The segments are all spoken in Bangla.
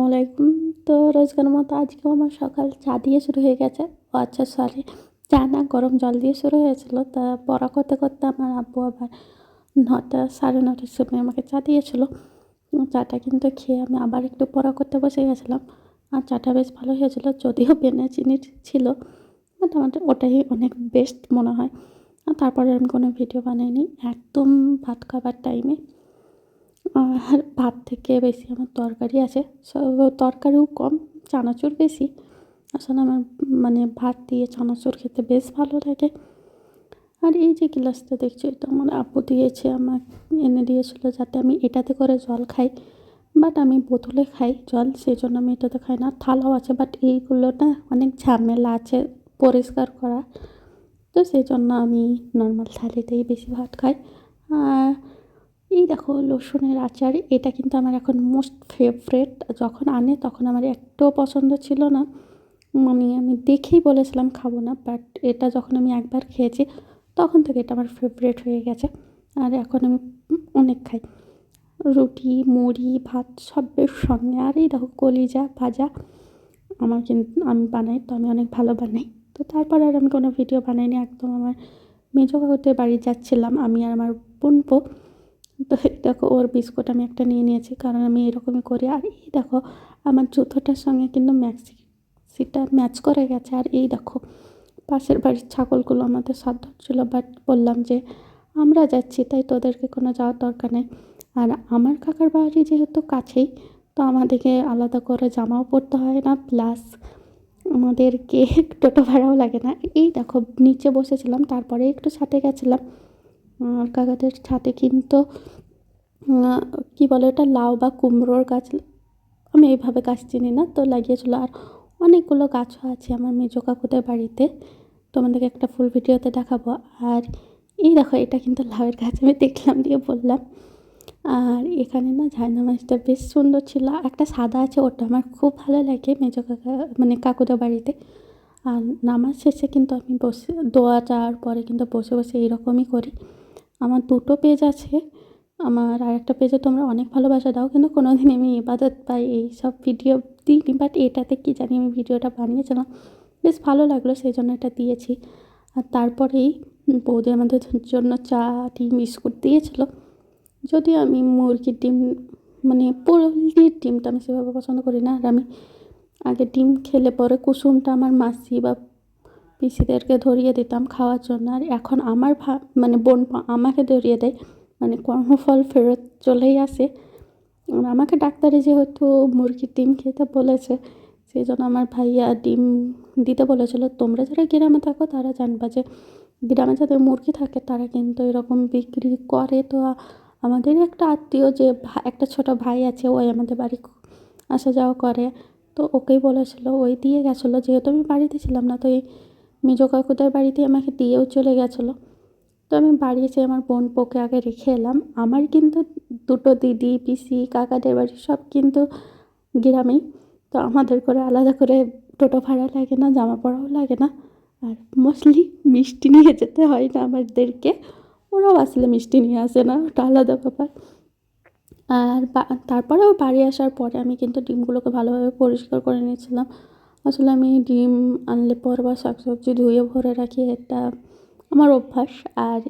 আসসালামু আলাইকুম। তো রোজকার মতো আজকেও আমার সকাল চা দিয়ে শুরু হয়ে গেছে। ও আচ্ছা সরি, চা না গরম জল দিয়ে শুরু হয়েছিল। তা পড়া করতে, করতে আমার আব্বু আবার ৯টা ৯:৩০ সময় আমাকে চা দিয়েছিল। চাটা কিন্তু খেয়ে আমি আবার একটু পড়া করতে বসে গেছিলাম। আর চাটা বেশ ভালো হয়েছিল, যদিও বিনা চিনির ছিল। বাট আমার ওটাই অনেক বেস্ট মনে হয়। আর তারপরে আমি কোনো ভিডিও বানাইনি, একদম ভাত খাবার টাইমে। আর ভাত থেকে বেশি আমার তরকারি আছে, তরকারিও কম, চানাচুর বেশি। আসলে আমার মানে ভাত দিয়ে চানাচুর খেতে বেশ ভালো লাগে। আর এই যে গ্লাসটা দেখছো, এটা আমার আব্বু দিয়েছে, আমার এনে দিয়েছিলো যাতে আমি এটাতে করে জল খাই। বাট আমি বোতলে খাই জল, সেই জন্য আমি এটাতে খাই না। থালাও আছে, বাট এইগুলো না অনেক ঝামেলা আছে পরিষ্কার করা, তো সেই জন্য আমি নর্মাল থালিতেই বেশি ভাত খাই। আর এই দেখো রসুনের আচার, এটা কিন্তু আমার এখন মোস্ট ফেভারেট। যখন আনে তখন আমার একটুও পছন্দ ছিল না, মানে আমি দেখেই বলেছিলাম খাবো না। বাট এটা যখন আমি একবার খেয়েছি তখন থেকে এটা আমার ফেভারেট হয়ে গেছে। আর এখন আমি অনেক খাই, রুটি মুড়ি ভাত সবের সঙ্গে। আর এই দেখো কলিজা ভাজা, আমার কিন্তু আমি বানাই, তো আমি অনেক ভালো বানাই। তো তারপর আর আমি কোনো ভিডিও বানাইনি, একদম আমার মেজো কাকুদের বাড়ি যাচ্ছিলাম আমি আর আমার বোনপো। তো এই দেখো ওর বিস্কুট আমি একটা নিয়ে নিয়েছি, কারণ আমি এরকমই করি। আর এই দেখো আমার জুতোটার সঙ্গে কিন্তু ম্যাক্সিটা ম্যাচ করে গেছে। আর এই দেখো পাশের বাড়ির ছাগলগুলো আমাদের সাথ ধরছিল, বাট বললাম যে আমরা যাচ্ছি, তাই তোদেরকে কোনো যাওয়ার দরকার নেই। আর আমার কাকার বাড়ি যেহেতু কাছেই, তো আমাদেরকে আলাদা করে জামাও পরতে হয় না, প্লাস আমাদেরকে টোটো ভাড়াও লাগে না। এই দেখো নিচে বসেছিলাম, তারপরে একটু ছাদে গেছিলাম। আর কাকাদের ছাদে কিন্তু কী বলে ওটা, লাউ বা কুমড়োর গাছ, আমি এইভাবে গাছ চিনি না, তো লাগিয়েছিল। আর অনেকগুলো গাছও আছে আমার মেজো কাকুদের বাড়িতে, তোমাদেরকে একটা ফুল ভিডিওতে দেখাবো। আর এই দেখো এটা কিন্তু লাউয়ের গাছ, আমি দেখলাম দিয়ে বললাম। আর এখানে না ঝাইনা মাছটা বেশ সুন্দর ছিল, একটা সাদা আছে, ওটা আমার খুব ভালো লাগে মেজো কাকা মানে কাকুদের বাড়িতে। আর নামাজ শেষে কিন্তু আমি বসে দোয়া চাওয়ার পরে কিন্তু বসে বসে এইরকমই করি। আমার দুটো পেজ আছে, আমার আরেকটা পেজে তোমরা অনেক ভালোবাসা দাও, কিন্তু কোনো দিন আমি ইবাদত পাই এইসব ভিডিও দিইনি। বাট এটাতে কী জানি আমি ভিডিওটা বানিয়েছিলাম, বেশ ভালো লাগলো, সেই জন্য এটা দিয়েছি। আর তারপরেই বৌদি আমাদের জন্য চা ডিম বিস্কুট দিয়েছিলো। যদিও আমি মুরগির ডিম মানে পোলট্রির ডিমটা আমি সেভাবে পছন্দ করি না। আর আমি আগে ডিম খেলে পরে কুসুমটা আমার মাসি বা পিসিদেরকে ধরিয়ে দিতাম খাওয়ার জন্য। আর এখন আমার মানে বোন আমাকে ধরিয়ে দেয়, মানে কর্মফল ফেরত চলেই আসে। আর আমাকে ডাক্তারে যেহেতু মুরগির ডিম খেতে বলেছে, সেই জন্য আমার ভাইয়া ডিম দিতে বলেছিল। তোমরা যারা গ্রামে থাকো তারা জানবা যে গ্রামে যাদের মুরগি থাকে তারা কিন্তু এরকম বিক্রি করে। তো আমাদের একটা আত্মীয় যে একটা ছোট ভাই আছে, ওই আমাদের বাড়ি আসা যাওয়া করে, তো ওকেই বলেছিল, ওই দিয়ে গেছিলো। যেহেতু আমি বাড়িতে ছিলাম না, তো এই মেজো কাকুদের বাড়িতে আমাকে দিয়েও চলে গেছিলো। তো আমি বাড়ি এসে আমার বোনপোকে আগে রেখে এলাম। আমার কিন্তু দুটো দিদি পিসি কাকাদের বাড়ি সব কিন্তু গ্রামেই, তো আমাদের করে আলাদা করে টোটো ভাড়া লাগে না, জামা পড়াও লাগে না। আর মোস্টলি মিষ্টি নিয়ে যেতে হয় না আমাদেরকে, ওরাও আসলে মিষ্টি নিয়ে আসে না, ওটা আলাদা ব্যাপার। আর তারপরেও বাড়ি আসার পরে আমি কিন্তু ডিমগুলোকে ভালোভাবে পরিষ্কার করে নিয়েছিলাম। আসলে আমি ডিম আনলে পর বা শাকসবজি ধুয়ে ভরে রাখি, এটা আমার অভ্যাস। আর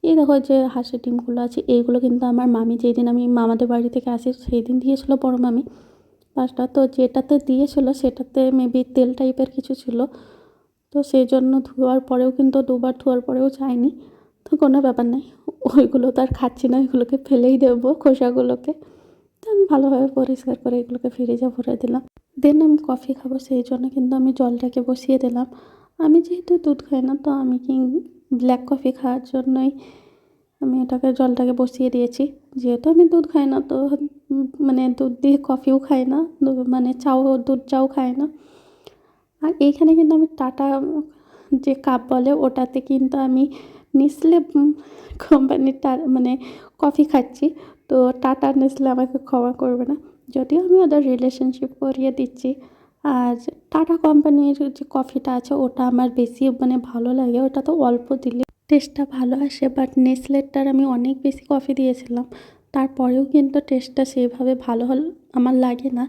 এই দেখো যে হাঁসের ডিমগুলো আছে, এইগুলো কিন্তু আমার মামি যেদিন আমি মামাদের বাড়ি থেকে আসি সেই দিন দিয়েছিলো বড় মামি 5টা। তো যেটাতে দিয়েছিলো সেটাতে মেবি তেল টাইপের কিছু ছিল, তো সেই জন্য ধোয়ার পরেও কিন্তু 2বার ধোয়ার পরেও যায়নি। তো কোনো ব্যাপার নেই, ওইগুলো তো আর খাচ্ছি না, ওইগুলোকে ফেলেই দেবো খোসাগুলোকে। তো আমি ভালোভাবে পরিষ্কার করে এগুলোকে ফ্রিজে ভরে দিলাম। দেন আমি কফি খাবো, সেই জন্য কিন্তু আমি জলটাকে বসিয়ে দিলাম। আমি যেহেতু দুধ খাই না, তো আমি কি ব্ল্যাক কফি খাওয়ার জন্যই আমি এটাকে জলটাকে বসিয়ে দিয়েছি। যেহেতু আমি দুধ খাই না, তো মানে দুধ দিয়ে কফিও খাই না, মানে চাও দুধ চাও খাই না। আর এইখানে কিন্তু আমি টাটা যে কাপ বলে ওটাতে কিন্তু আমি নেসলে কোম্পানির মানে কফি খাচ্ছি। তো টাটা নেসলে আমাকে ক্ষমা করবে না, যদিও আমি ওদের রিলেশনশিপ করিয়ে দিচ্ছি। আর টাটা কোম্পানির যে কফিটা আছে ওটা আমার বেশি মানে ভালো লাগে, ওটা তো অল্প দিলে টেস্টটা ভালো আসে। বাট নেসলেরটার আমি অনেক বেশি কফি দিয়েছিলাম, তারপরেও কিন্তু টেস্টটা সেইভাবে ভালো আমার লাগে না।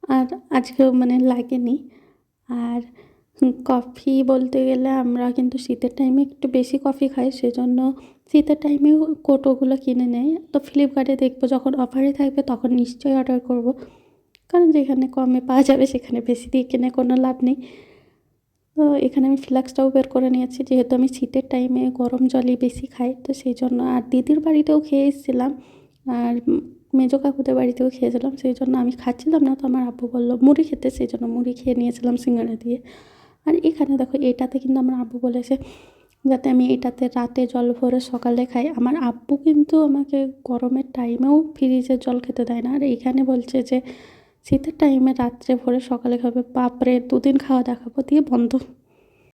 আর আজকেও মানে লাগেনি। আর কফি বলতে গেলে আমরা কিন্তু শীতের টাইমে একটু বেশি কফি খাই, সেজন্য শীতের টাইমেও কৌটোগুলো কিনে নেই। তো ফ্লিপকার্টে দেখবো যখন অফারে থাকবে তখন নিশ্চয়ই অর্ডার করব, কারণ যেখানে কমে পাওয়া যাবে সেখানে বেশি দিয়ে কিনে কোনো লাভ নেই। তো এখানে আমি ফ্লাক্সটাও বের করে নিয়েছি, যেহেতু আমি শীতের টাইমে গরম জলই বেশি খাই, তো সেই জন্য। আর দিদির বাড়িতেও খেয়ে এসেছিলাম, আর মেজো কাকুদের বাড়িতেও খেয়েছিলাম, সেই জন্য আমি খাচ্ছিলাম না, তো আমার আব্বু বললো মুড়ি খেতে, সেই জন্য মুড়ি খেয়ে নিয়েছিলাম সিঙ্গারা দিয়ে। আর এখানে দেখো এটাতে কিন্তু আমার আব্বু বলেছে যাতে আমি এটাতে রাতে জল ভরে সকালে খাই। আমার আব্বু কিন্তু আমাকে গরমের টাইমেও ফ্রিজের জল খেতে দেয় না, আর এইখানে বলছে যে শীতের টাইমে রাত্রে ভরে সকালে খাবে। বাপরে, 2 দিন খাওয়া দেখাবো দিয়ে বন্ধ।